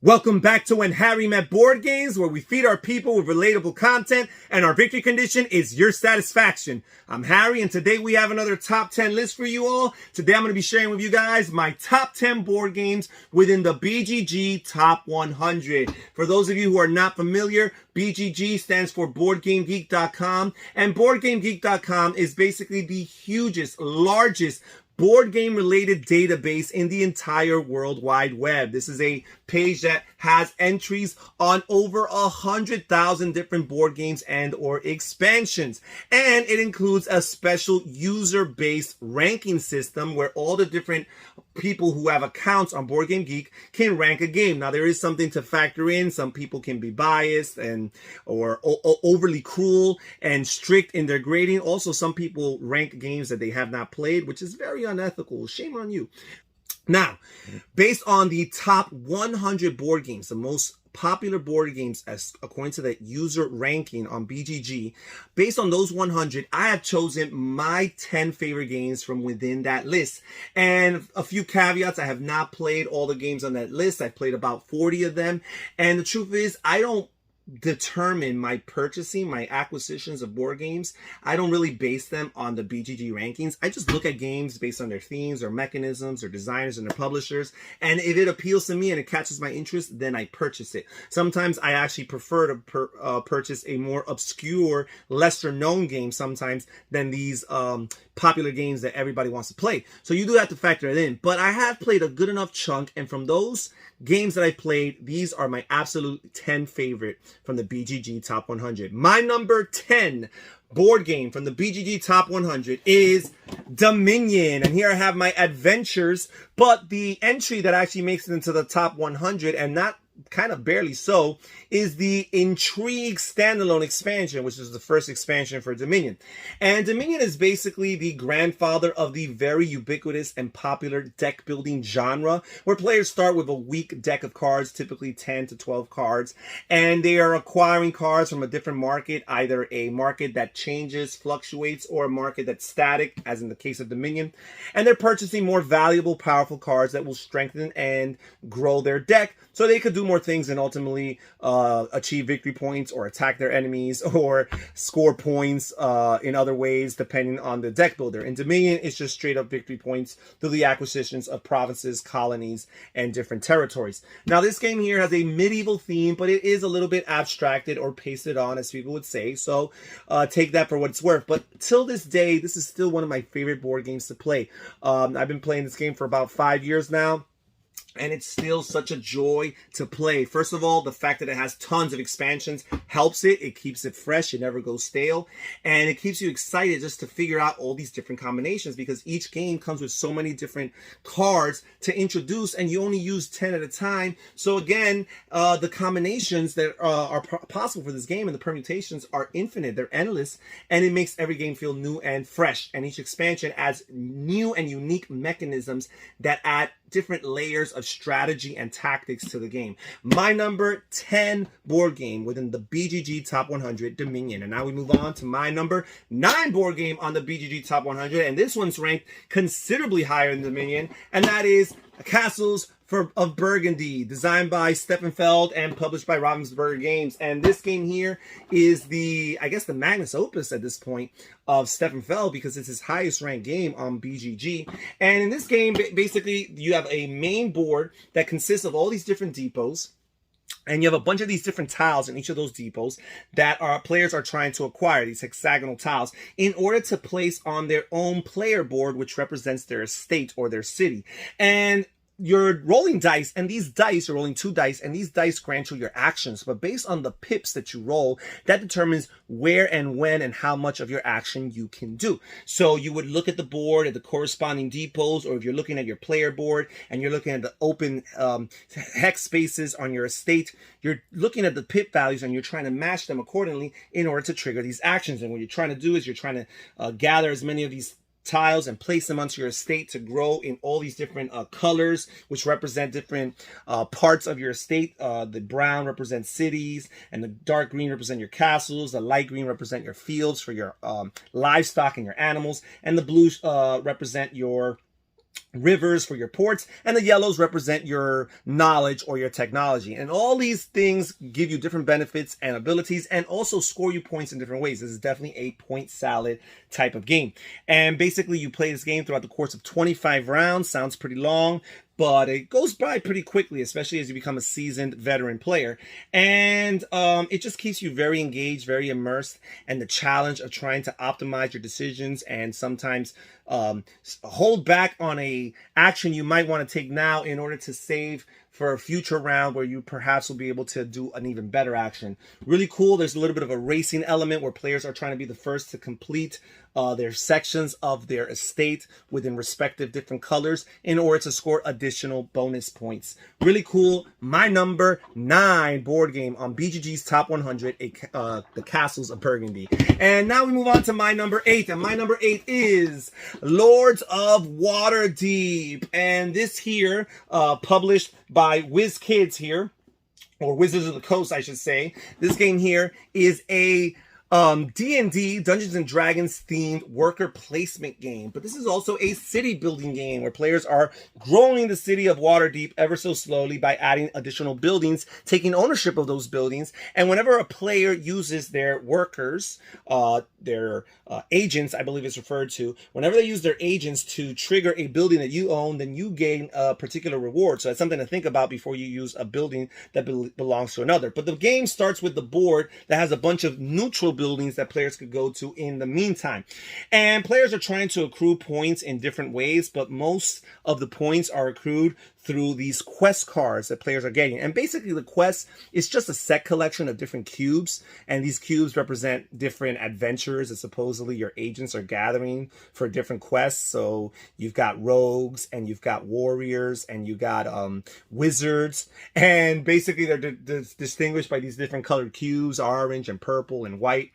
Welcome back to When Harry Met Board Games, where we feed our people with relatable content, and our victory condition is your satisfaction. I'm Harry, and today we have another top 10 list for you all. Today I'm going to be sharing with you guys my top 10 board games within the BGG Top 100. For those of you who are not familiar, BGG stands for BoardGameGeek.com, and BoardGameGeek.com is basically the hugest, largest board game related database in the entire World Wide Web. This is a page that has entries on over 100,000 different board games and or expansions. And it includes a special user-based ranking system where all the different people who have accounts on Board Game Geek can rank a game. Now, there is something to factor in. Some people can be biased or overly cruel and strict in their grading. Also, some people rank games that they have not played, which is very unethical. Shame on you. Now, based on the top 100 board games, the most popular board games as according to the user ranking on BGG, based on those 100, I have chosen my 10 favorite games from within that list. And a few caveats: I have not played all the games on that list. I've played about 40 of them. And the truth is, I don't determine my acquisitions of board games. I don't really base them on the BGG rankings. I just look at games based on their themes or mechanisms or designers and their publishers. And if it appeals to me and it catches my interest, then I purchase it. Sometimes I actually prefer to purchase a more obscure, lesser known game sometimes than these popular games that everybody wants to play. So you do have to factor it in. But I have played a good enough chunk, and from those games that I played, these are my absolute 10 favorite from the BGG Top 100. My number 10 board game from the BGG Top 100 is Dominion. And here I have my adventures, but the entry that actually makes it into the top 100, and not kind of barely so, is the Intrigue standalone expansion, which is the first expansion for Dominion. And Dominion is basically the grandfather of the very ubiquitous and popular deck building genre, where players start with a weak deck of cards, typically 10 to 12 cards, and they are acquiring cards from a different market, either a market that changes, fluctuates, or a market that's static, as in the case of Dominion. And they're purchasing more valuable, powerful cards that will strengthen and grow their deck, so they could do more things and ultimately achieve victory points or attack their enemies or score points in other ways, depending on the deck builder. In Dominion, it's just straight up victory points through the acquisitions of provinces, colonies, and different territories. Now, this game here has a medieval theme, but it is a little bit abstracted or pasted on, as people would say. So take that for what it's worth. But till this day, this is still one of my favorite board games to play. I've been playing this game for about 5 years now, and it's still such a joy to play. First of all, the fact that it has tons of expansions helps it. It keeps it fresh. It never goes stale. And it keeps you excited just to figure out all these different combinations, because each game comes with so many different cards to introduce, and you only use 10 at a time. So again, the combinations that are possible for this game and the permutations are infinite. They're endless, and it makes every game feel new and fresh. And each expansion adds new and unique mechanisms that add different layers of strategy and tactics to the game. My number 10 board game within the BGG Top 100, Dominion. And now we move on to my number 9 board game on the BGG Top 100, and this one's ranked considerably higher than Dominion, and that is Castles of Burgundy, designed by Steffenfeld and published by Ravensburger Games. And this game here is the magnus opus at this point of Steffenfeld, because it's his highest ranked game on BGG. And in this game, basically, you have a main board that consists of all these different depots, and you have a bunch of these different tiles in each of those depots that our players are trying to acquire, these hexagonal tiles, in order to place on their own player board, which represents their estate or their city. And you're rolling dice, and these dice, you're rolling 2 dice, and these dice grant you your actions. But based on the pips that you roll, that determines where and when and how much of your action you can do. So you would look at the board at the corresponding depots, or if you're looking at your player board and you're looking at the open hex spaces on your estate, you're looking at the pip values and you're trying to match them accordingly in order to trigger these actions. And what you're trying to do is you're trying to gather as many of these tiles and place them onto your estate to grow in all these different colors, which represent different parts of your estate. The brown represents cities, and the dark green represent your castles. The light green represent your fields for your livestock and your animals, and the blue represent your rivers for your ports, and the yellows represent your knowledge or your technology. And all these things give you different benefits and abilities and also score you points in different ways. This is definitely a point salad type of game. And basically you play this game throughout the course of 25 rounds. Sounds pretty long, but it goes by pretty quickly, especially as you become a seasoned veteran player. And it just keeps you very engaged, very immersed, and the challenge of trying to optimize your decisions and sometimes hold back on a action you might want to take now in order to save for a future round where you perhaps will be able to do an even better action. Really cool. There's a little bit of a racing element where players are trying to be the first to complete their sections of their estate within respective different colors in order to score additional bonus points. Really cool. My number 9 board game on BGG's Top 100, The Castles of Burgundy. And now we move on to my number 8, and my number 8 is Lords of Waterdeep. And this here, published by WizKids here, or Wizards of the Coast, I should say. This game here is a D&D, Dungeons and Dragons themed worker placement game, but this is also a city building game where players are growing the city of Waterdeep ever so slowly by adding additional buildings, taking ownership of those buildings, and whenever a player uses their workers, their agents, I believe it's referred to, whenever they use their agents to trigger a building that you own, then you gain a particular reward. So that's something to think about before you use a building that belongs to another. But the game starts with the board that has a bunch of neutral buildings that players could go to in the meantime. And players are trying to accrue points in different ways, but most of the points are accrued through these quest cards that players are getting. And basically the quest is just a set collection of different cubes, and these cubes represent different adventures that supposedly your agents are gathering for different quests. So you've got rogues, and you've got warriors, and you got wizards, and basically they're distinguished by these different colored cubes, orange and purple and white.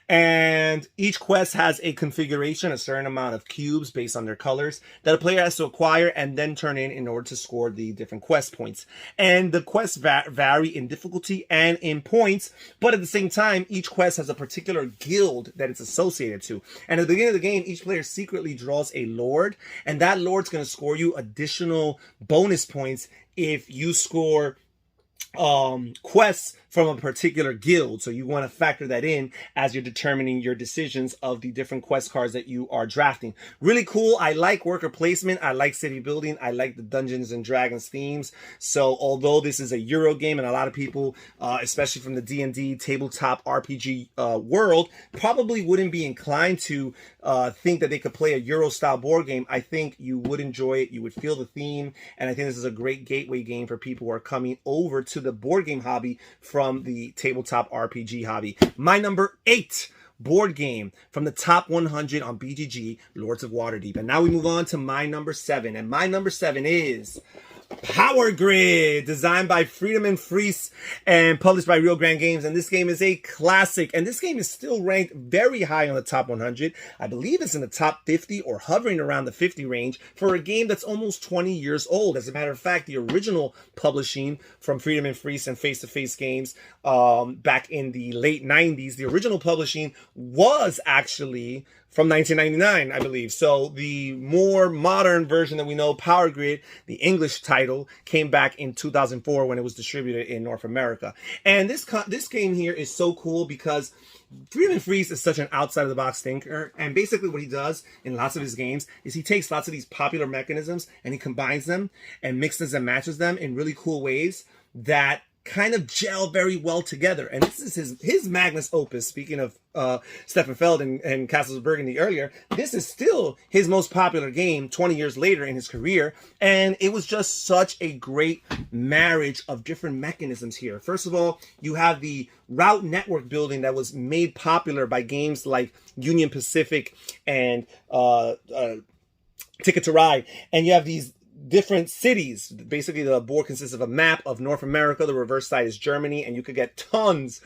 And each quest has a configuration, a certain amount of cubes based on their colors that a player has to acquire and then turn in order to score the different quest points. And the quests vary in difficulty and in points, but at the same time, each quest has a particular guild that it's associated to. And at the beginning of the game, each player secretly draws a lord, and that lord's going to score you additional bonus points if you score quests from a particular guild. So you want to factor that in as you're determining your decisions of the different quest cards that you are drafting. Really cool. I like worker placement. I like city building. I like the Dungeons and Dragons themes. So although this is a Euro game, and a lot of people, especially from the D&D tabletop RPG world, probably wouldn't be inclined to think that they could play a Euro style board game, I think you would enjoy it. You would feel the theme. And I think this is a great gateway game for people who are coming over to the board game hobby from the tabletop RPG hobby. My number 8 board game from the top 100 on BGG, Lords of Waterdeep. And now we move on to my number 7. And my number 7 is Power Grid, designed by Friedemann Friese and published by Rio Grande Games. And this game is a classic. And this game is still ranked very high on the top 100. I believe it's in the top 50 or hovering around the 50 range for a game that's almost 20 years old. As a matter of fact, the original publishing from Friedemann Friese and Face to Face Games back in the late 90s, the original publishing was actually from 1999, I believe. So the more modern version that we know, Power Grid, the English title, came back in 2004 when it was distributed in North America. And this game here is so cool because Friedemann Friese is such an outside-of-the-box thinker, and basically what he does in lots of his games is he takes lots of these popular mechanisms and he combines them and mixes and matches them in really cool ways that kind of gel very well together. And this is his magnus opus. Speaking of Stefan Feld and Castles of Burgundy earlier, this is still his most popular game 20 years later in his career. And it was just such a great marriage of different mechanisms here. First of all, you have the route network building that was made popular by games like Union Pacific and Ticket to Ride. And you have these different cities. Basically, the board consists of a map of North America. The reverse side is Germany, and you could get tons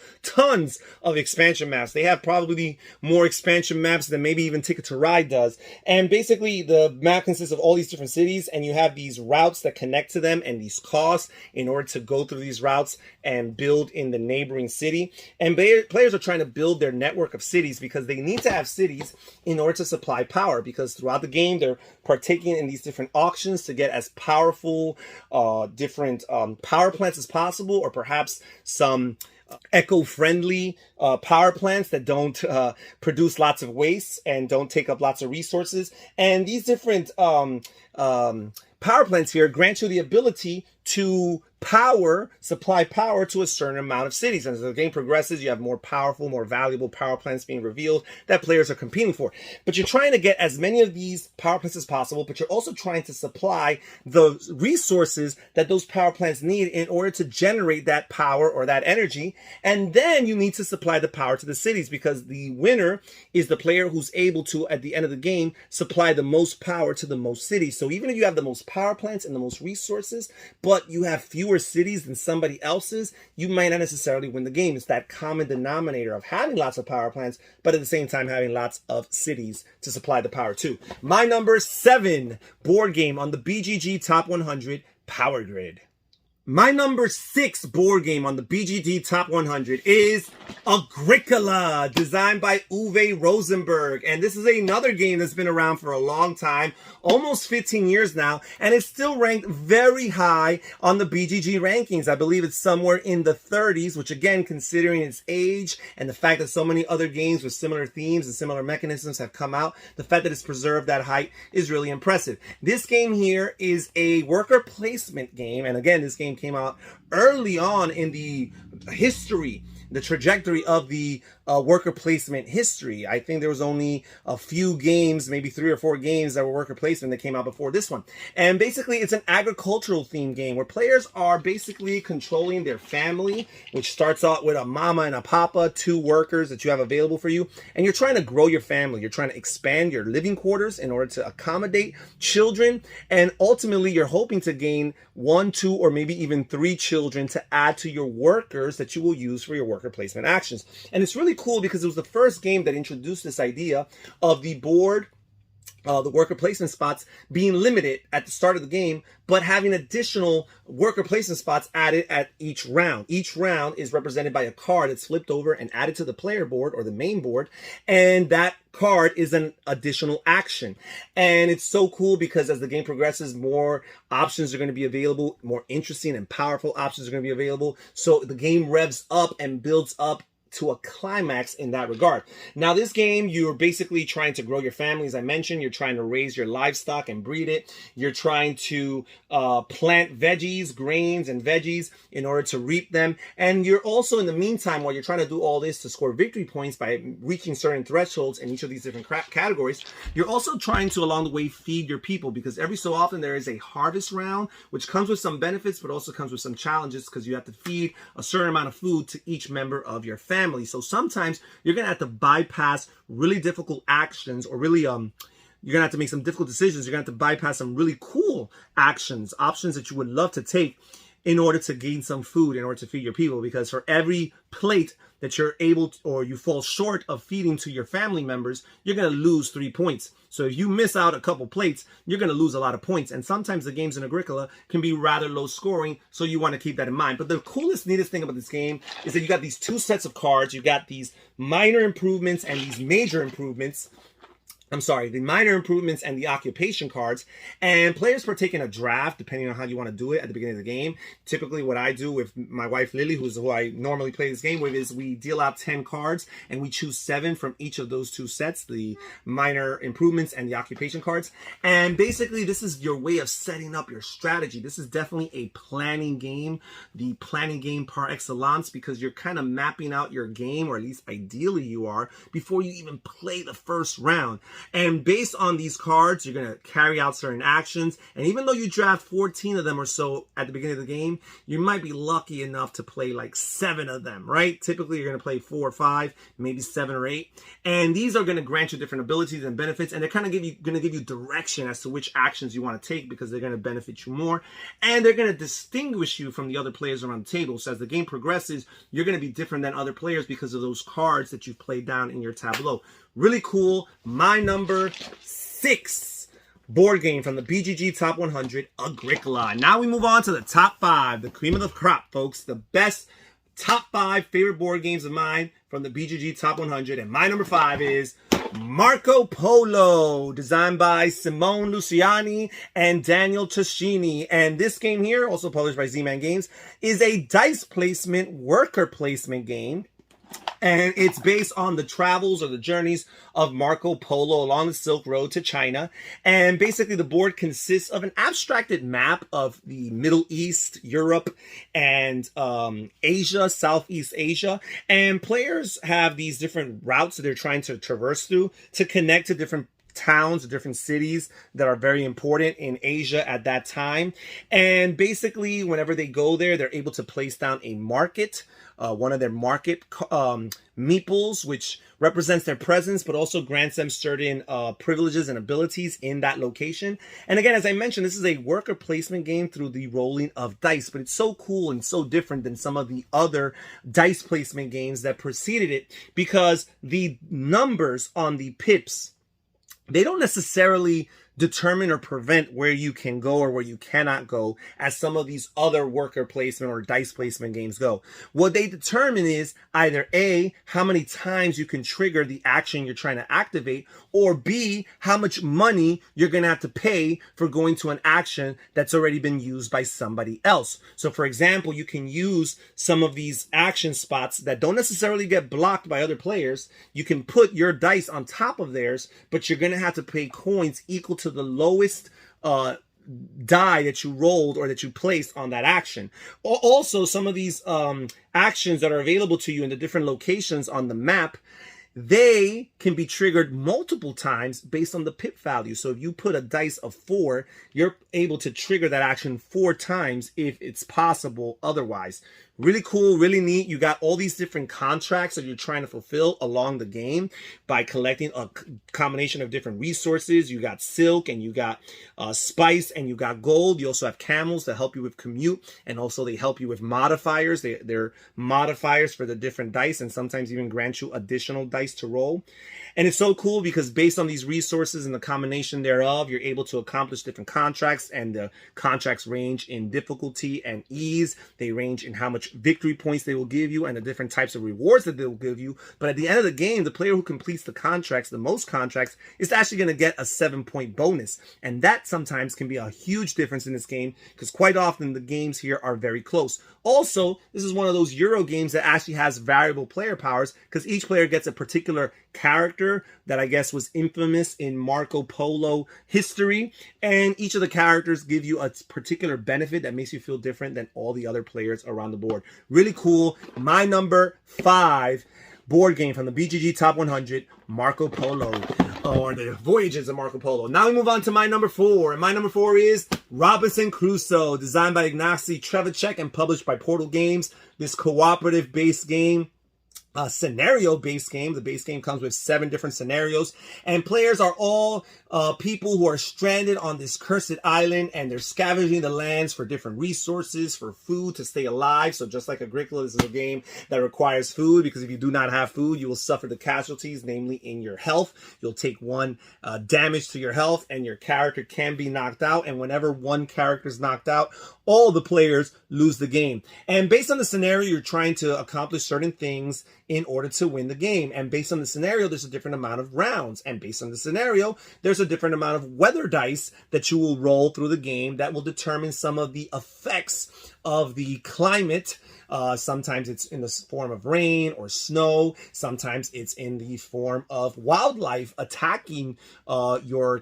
of expansion maps. They have probably more expansion maps than maybe even Ticket to Ride does. And basically, the map consists of all these different cities, and you have these routes that connect to them and these costs in order to go through these routes and build in the neighboring city. And players are trying to build their network of cities because they need to have cities in order to supply power, because throughout the game, they're partaking in these different auctions to get as powerful different power plants as possible, or perhaps some eco-friendly power plants that don't produce lots of waste and don't take up lots of resources. And these different power plants here grant you the ability to supply power to a certain amount of cities. And as the game progresses, you have more powerful, more valuable power plants being revealed that players are competing for. But you're trying to get as many of these power plants as possible, but you're also trying to supply the resources that those power plants need in order to generate that power or that energy. And then you need to supply the power to the cities, because the winner is the player who's able to, at the end of the game, supply the most power to the most cities. So even if you have the most power plants and the most resources, but you have fewer cities than somebody else's, you might not necessarily win the game. It's that common denominator of having lots of power plants, but at the same time having lots of cities to supply the power to. My number 7 board game on the BGG Top 100, Power Grid. My number 6 board game on the BGG Top 100 is Agricola, designed by Uwe Rosenberg. And this is another game that's been around for a long time, almost 15 years now, and it's still ranked very high on the BGG rankings. I believe it's somewhere in the 30s, which again, considering its age and the fact that so many other games with similar themes and similar mechanisms have come out, the fact that it's preserved that height is really impressive. This game here is a worker placement game, and again, this game came out early on in the trajectory of the worker placement history. I think there was only a few games, maybe 3 or 4 games that were worker placement that came out before this one. And basically it's an agricultural themed game where players are basically controlling their family, which starts out with a mama and a papa, 2 workers that you have available for you. And you're trying to grow your family. You're trying to expand your living quarters in order to accommodate children. And ultimately you're hoping to gain 1, 2, or maybe even 3 children to add to your workers that you will use for your worker placement actions. And it's really cool because it was the first game that introduced this idea of the board, the worker placement spots being limited at the start of the game, but having additional worker placement spots added at each round. Each round is represented by a card that's flipped over and added to the player board or the main board, and that card is an additional action. And it's so cool because as the game progresses, more options are going to be available, more interesting and powerful options are going to be available. So the game revs up and builds up to a climax in that regard. Now, this game, you're basically trying to grow your family. As I mentioned, you're trying to raise your livestock and breed it. You're trying to plant veggies, grains and veggies in order to reap them. And you're also, in the meantime, while you're trying to do all this to score victory points by reaching certain thresholds in each of these different categories, you're also trying to, along the way, feed your people, because every so often there is a harvest round, which comes with some benefits, but also comes with some challenges, because you have to feed a certain amount of food to each member of your family. So sometimes you're going to have to bypass really difficult actions, or really, you're going to have to make some difficult decisions. You're going to have to bypass some really cool options that you would love to take in order to gain some food, in order to feed your people. Because for every plate that you're able to, or you fall short of feeding to your family members, you're going to lose 3 points. So if you miss out a couple plates, you're going to lose a lot of points. And sometimes the games in Agricola can be rather low scoring, so you want to keep that in mind. But the coolest, neatest thing about this game is that you got these 2 sets of cards. You got these minor improvements and these major improvements. The minor improvements and the occupation cards, and players partake in a draft depending on how you want to do it at the beginning of the game. Typically what I do with my wife Lily, who I normally play this game with, is we deal out 10 cards and we choose 7 from each of those 2 sets, the minor improvements and the occupation cards. And basically this is your way of setting up your strategy. This is definitely a planning game, the planning game par excellence, because you're kind of mapping out your game, or at least ideally you are, before you even play the first round. And based on these cards, you're going to carry out certain actions. And even though you draft 14 of them or so at the beginning of the game, you might be lucky enough to play like 7 of them, right? Typically, you're going to play 4 or 5, maybe 7 or 8. And these are going to grant you different abilities and benefits. And they're kind of going to give you direction as to which actions you want to take because they're going to benefit you more. And they're going to distinguish you from the other players around the table. So as the game progresses, you're going to be different than other players because of those cards that you've played down in your tableau. Really cool. My number 6 board game from the BGG Top 100, Agricola. Now we move on to the top 5, the cream of the crop, folks. The best top 5 favorite board games of mine from the BGG Top 100. And my number 5 is Marco Polo, designed by Simone Luciani and Daniel Tascini. And this game here, also published by Z-Man Games, is a dice placement, worker placement game. And it's based on the travels or the journeys of Marco Polo along the Silk Road to China. And basically the board consists of an abstracted map of the Middle East, Europe, and Asia, Southeast Asia. And players have these different routes that they're trying to traverse through to connect to different towns, different cities that are very important in Asia at that time. And basically, whenever they go there, they're able to place down a market, one of their market meeples, which represents their presence, but also grants them certain privileges and abilities in that location. And again, as I mentioned, this is a worker placement game through the rolling of dice, but it's so cool and so different than some of the other dice placement games that preceded it because the numbers on the pips, they don't necessarily determine or prevent where you can go or where you cannot go as some of these other worker placement or dice placement games go. What they determine is either A, how many times you can trigger the action you're trying to activate, or B, how much money you're going to have to pay for going to an action that's already been used by somebody else. So for example, you can use some of these action spots that don't necessarily get blocked by other players. You can put your dice on top of theirs, but you're going to have to pay coins equal to the lowest die that you rolled or that you placed on that action. Also, some of these actions that are available to you in the different locations on the map, they can be triggered multiple times based on the pip value. So if you put a dice of 4, you're able to trigger that action 4 times if it's possible otherwise. Really cool, really neat. You got all these different contracts that you're trying to fulfill along the game by collecting a combination of different resources. You got silk and you got spice and you got gold. You also have camels that help you with commute, and also they help you with modifiers. They're modifiers for the different dice and sometimes even grant you additional dice to roll. And it's so cool because based on these resources and the combination thereof, you're able to accomplish different contracts, and the contracts range in difficulty and ease. They range in how much victory points they will give you and the different types of rewards that they will give you. But at the end of the game, the player who completes the contracts, the most contracts, is actually going to get a 7-point bonus. And that sometimes can be a huge difference in this game because quite often the games here are very close. Also, this is one of those Euro games that actually has variable player powers because each player gets a particular character that I guess was infamous in Marco Polo history, and each of the characters give you a particular benefit that makes you feel different than all the other players around the board. Really cool. My number 5 board game from the BGG Top 100, Marco Polo, or the Voyages of Marco Polo. Now we move on to my number 4, and my number 4 is Robinson Crusoe, designed by Ignacy Trzewiczek and published by Portal Games. This cooperative-based game, a scenario-based game. The base game comes with 7 different scenarios, and players are all people who are stranded on this cursed island, and they're scavenging the lands for different resources, for food to stay alive. So just like Agricola, this is a game that requires food, because if you do not have food, you will suffer the casualties, namely in your health. You'll take 1 damage to your health, and your character can be knocked out. And whenever one character is knocked out, all the players lose the game. And based on the scenario, you're trying to accomplish certain things in order to win the game. And based on the scenario, there's a different amount of rounds. And based on the scenario, there's a different amount of weather dice that you will roll through the game that will determine some of the effects of the climate. Sometimes it's in the form of rain or snow. Sometimes it's in the form of wildlife attacking your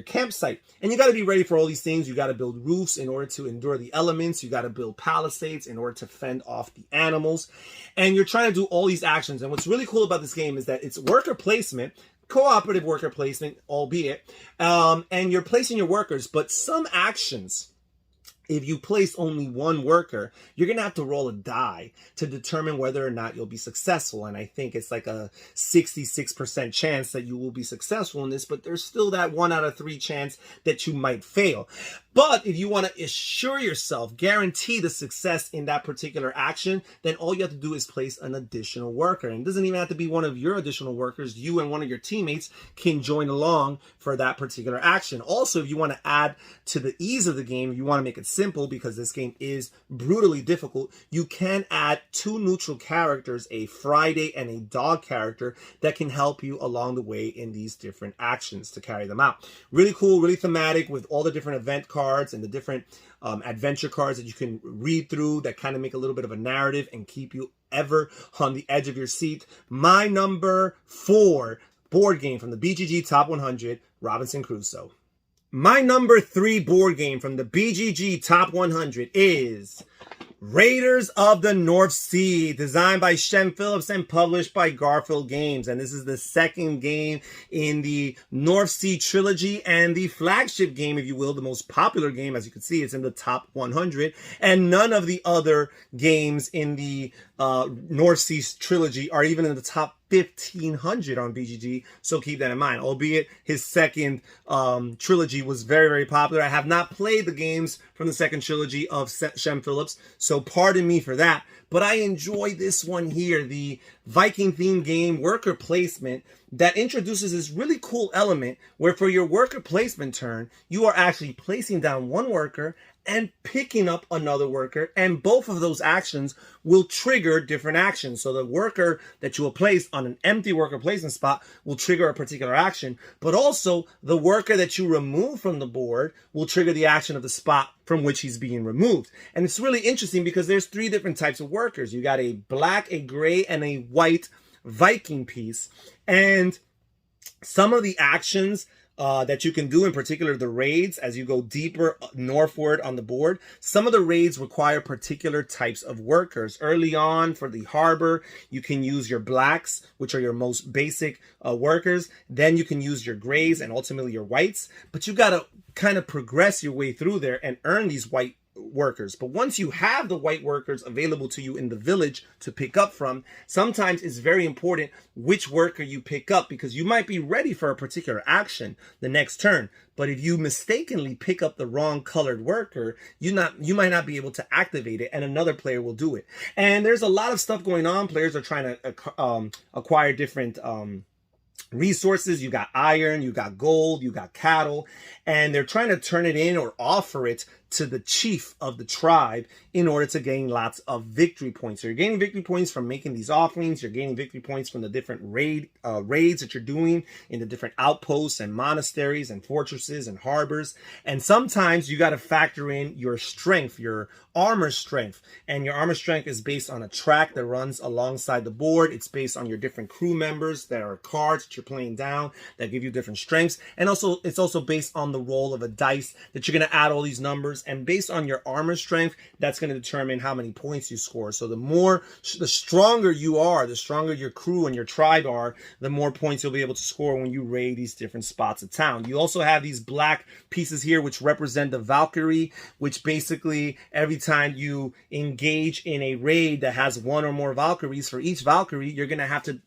campsite. And you got to be ready for all these things. You got to build roofs in order to endure the elements. You got to build palisades in order to fend off the animals. And you're trying to do all these actions. And what's really cool about this game is that it's worker placement, cooperative worker placement, albeit, and you're placing your workers, but some actions, if you place only one worker, you're going to have to roll a die to determine whether or not you'll be successful. And I think it's like a 66% chance that you will be successful in this, but there's still that 1 out of 3 chance that you might fail. But if you want to assure yourself, guarantee the success in that particular action, then all you have to do is place an additional worker. And it doesn't even have to be one of your additional workers. You and one of your teammates can join along for that particular action. Also, if you want to add to the ease of the game, if you want to make it simple, because this game is brutally difficult, you can add 2 neutral characters, a Friday and a dog character, that can help you along the way in these different actions to carry them out. Really cool, really thematic, with all the different event cards and the different adventure cards that you can read through that kind of make a little bit of a narrative and keep you ever on the edge of your seat. My number 4 board game from the BGG Top 100, Robinson Crusoe. My number 3 board game from the BGG Top 100 is Raiders of the North Sea, designed by Shem Phillips and published by Garfield Games. And this is the second game in the North Sea trilogy and the flagship game, if you will, the most popular game. As you can see, it's in the top 100. And none of the other games in the North Sea trilogy are even in the top 1,500 on BGG, so keep that in mind. Albeit his second trilogy was very, very popular. I have not played the games from the second trilogy of Shem Phillips, so pardon me for that. But I enjoy this one here, the Viking-themed game worker placement, that introduces this really cool element where for your worker placement turn, you are actually placing down one worker and picking up another worker, and both of those actions will trigger different actions. So the worker that you will place on an empty worker placement spot will trigger a particular action, but also the worker that you remove from the board will trigger the action of the spot from which he's being removed. And it's really interesting because there's 3 different types of workers. You got a black, a gray, and a white Viking piece. And some of the actions that you can do, in particular the raids, as you go deeper northward on the board, some of the raids require particular types of workers. Early on for the harbor, you can use your blacks, which are your most basic workers. Then you can use your grays and ultimately your whites. But you got to kind of progress your way through there and earn these white workers. But once you have the white workers available to you in the village to pick up from, sometimes it's very important which worker you pick up, because you might be ready for a particular action the next turn, but if you mistakenly pick up the wrong colored worker, you might not be able to activate it, and another player will do it. And there's a lot of stuff going on. Players are trying to acquire different resources. You got iron, you got gold, you got cattle, and they're trying to turn it in or offer it to the chief of the tribe in order to gain lots of victory points. So you're gaining victory points from making these offerings. You're gaining victory points from the different raids that you're doing in the different outposts and monasteries and fortresses and harbors. And sometimes you got to factor in your strength, your armor strength. And your armor strength is based on a track that runs alongside the board. It's based on your different crew members that are cards that you're playing down that give you different strengths. And also, it's also based on the roll of a dice that you're going to add all these numbers. And based on your armor strength, that's going to determine how many points you score. So the stronger you are, the stronger your crew and your tribe are, the more points you'll be able to score when you raid these different spots of town. You also have these black pieces here, which represent the Valkyrie, which basically every time you engage in a raid that has 1 or more Valkyries, for each Valkyrie, you're going to have to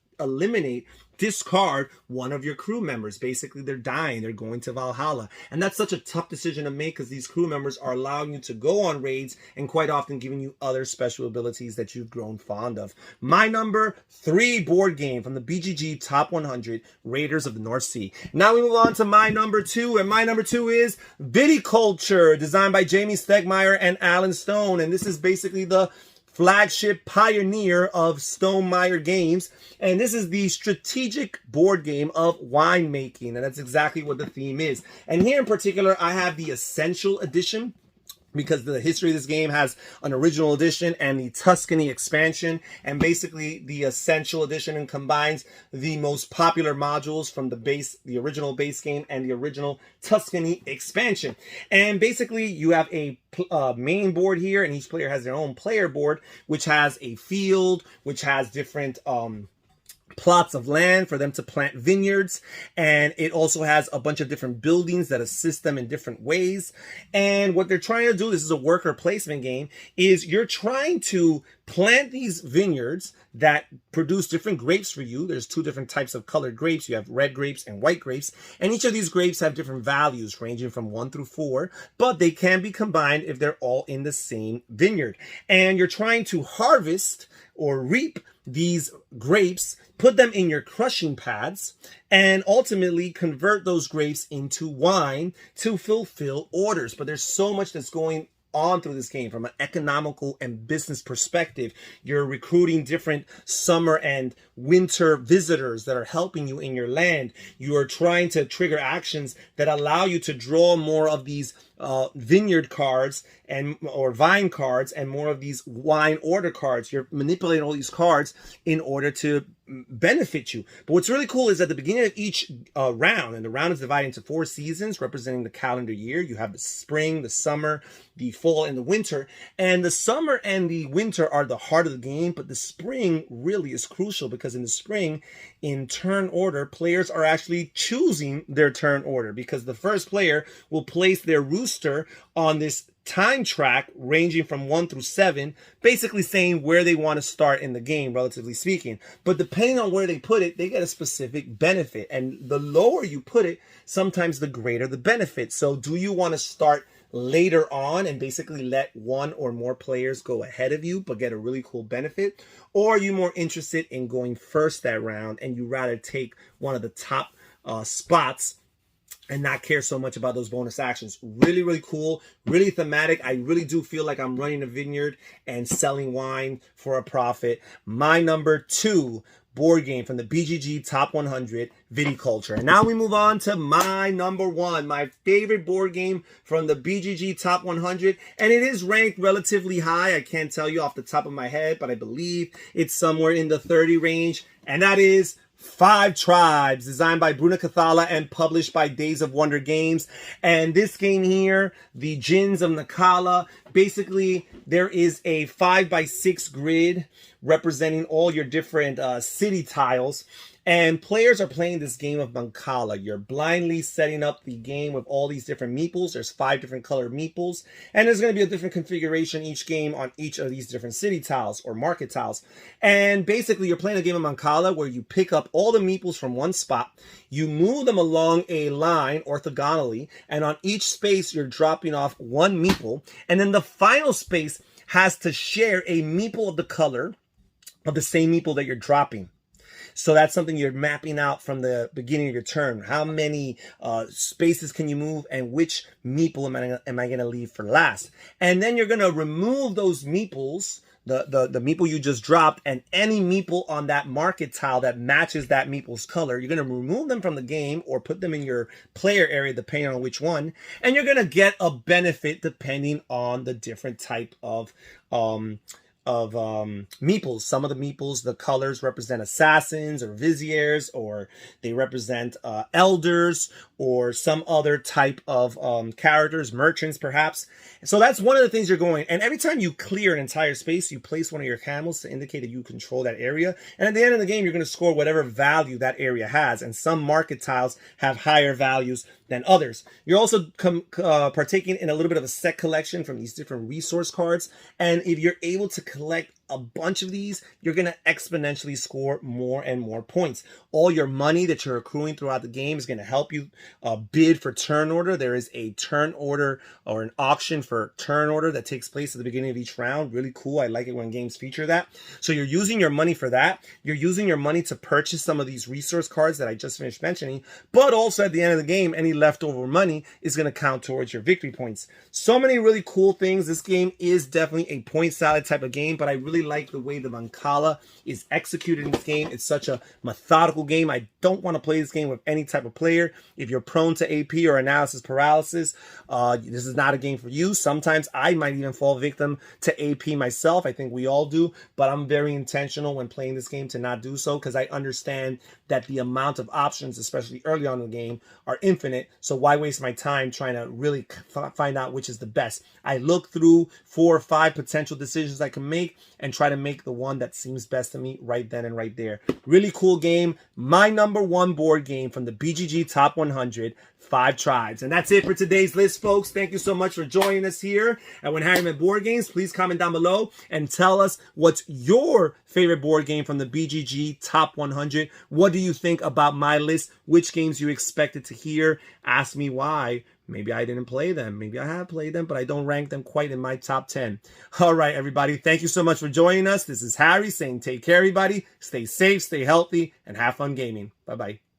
discard one of your crew members. Basically, they're dying. They're going to Valhalla. And that's such a tough decision to make, because these crew members are allowing you to go on raids and quite often giving you other special abilities that you've grown fond of. My number 3 board game from the BGG Top 100, Raiders of the North Sea. Now we move on to my number 2, and my number 2 is Viticulture, designed by Jamie Stegmaier and Alan Stone. And this is basically the flagship pioneer of Stonemaier Games, and this is the strategic board game of winemaking, and that's exactly what the theme is. And here in particular, I have the Essential Edition, because the history of this game has an original edition and the Tuscany expansion. And basically the Essential Edition combines the most popular modules from the original base game and the original Tuscany expansion. And basically you have a main board here, and each player has their own player board, which has a field, which has different plots of land for them to plant vineyards, and it also has a bunch of different buildings that assist them in different ways. And what they're trying to do, this is a worker placement game, is you're trying to plant these vineyards that produce different grapes for you. There's two different types of colored grapes. You have red grapes and white grapes, and each of these grapes have different values ranging from 1 through 4, but they can be combined if they're all in the same vineyard. And you're trying to harvest or reap these grapes, put them in your crushing pads, and ultimately convert those grapes into wine to fulfill orders. But there's so much that's going on through this game from an economical and business perspective. You're recruiting different summer and winter visitors that are helping you in your land. You are trying to trigger actions that allow you to draw more of these vineyard cards or vine cards and more of these wine order cards. You're manipulating all these cards in order to benefit you. But what's really cool is at the beginning of each round, and the round is divided into 4 seasons representing the calendar year. You have the spring, the summer, the fall, and the winter. And the summer and the winter are the heart of the game, but the spring really is crucial because in the spring, in turn order, players are actually choosing their turn order because the first player will place their rooster on this time track ranging from 1 through 7, basically saying where they want to start in the game, relatively speaking. But depending on where they put it, they get a specific benefit. And the lower you put it, sometimes the greater the benefit. So do you want to start later on and basically let one or more players go ahead of you but get a really cool benefit? Or are you more interested in going first that round and you rather take one of the top spots and not care so much about those bonus actions? Really, really cool, really thematic. I really do feel like I'm running a vineyard and selling wine for a profit. My number 2 board game from the BGG Top 100, Viticulture. And now we move on to my number 1, my favorite board game from the BGG Top 100. And it is ranked relatively high. I can't tell you off the top of my head, but I believe it's somewhere in the 30 range. And that is 5 Tribes, designed by Bruna Cathala and published by Days of Wonder Games. And this game here, the Gins of Nakala, basically there is a 5x6 grid representing all your different city tiles. And players are playing this game of Mancala. You're blindly setting up the game with all these different meeples. There's 5 different colored meeples. And there's going to be a different configuration each game on each of these different city tiles or market tiles. And basically, you're playing a game of Mancala where you pick up all the meeples from one spot. You move them along a line orthogonally. And on each space, you're dropping off 1 meeple. And then the final space has to share a meeple of the color of the same meeple that you're dropping. So that's something you're mapping out from the beginning of your turn. How many spaces can you move and which meeple am I going to leave for last? And then you're going to remove those meeples, the meeple you just dropped, and any meeple on that market tile that matches that meeple's color. You're going to remove them from the game or put them in your player area depending on which one. And you're going to get a benefit depending on the different type of meeples. Some of the meeples, the colors represent assassins or viziers, or they represent elders or some other type of characters, merchants perhaps. So that's one of the things you're going. And every time you clear an entire space, you place one of your camels to indicate that you control that area. And at the end of the game, you're going to score whatever value that area has. And some market tiles have higher values than others. You're also partaking in a little bit of a set collection from these different resource cards. And if you're able to collect a bunch of these, you're going to exponentially score more and more points. All your money that you're accruing throughout the game is going to help you bid for turn order. There is a turn order or an auction for turn order that takes place at the beginning of each round. Really cool. I like it when games feature that. So you're using your money for that. You're using your money to purchase some of these resource cards that I just finished mentioning, but also at the end of the game, any leftover money is going to count towards your victory points. So many really cool things. This game is definitely a point salad type of game, but I really like the way the Mancala is executed in this game. It's such a methodical game. I don't want to play this game with any type of player. If you're prone to AP or analysis paralysis, this is not a game for you. Sometimes I might even fall victim to AP myself. I think we all do, but I'm very intentional when playing this game to not do so because I understand that the amount of options, especially early on in the game, are infinite. So why waste my time trying to really find out which is the best? I look through 4 or 5 potential decisions I can make and and try to make the one that seems best to me right then and right there. Really cool game. My #1 board game from the BGG Top 100, 5 Tribes. And that's it for today's list, folks. Thank you so much for joining us here at When Harry Met Board Games. Please comment down below and tell us what's your favorite board game from the BGG Top 100. What do you think about my list? Which games you expected to hear? Ask me why. Maybe I didn't play them. Maybe I have played them, but I don't rank them quite in my top 10. All right, everybody. Thank you so much for joining us. This is Harry saying take care, everybody. Stay safe, stay healthy, and have fun gaming. Bye-bye.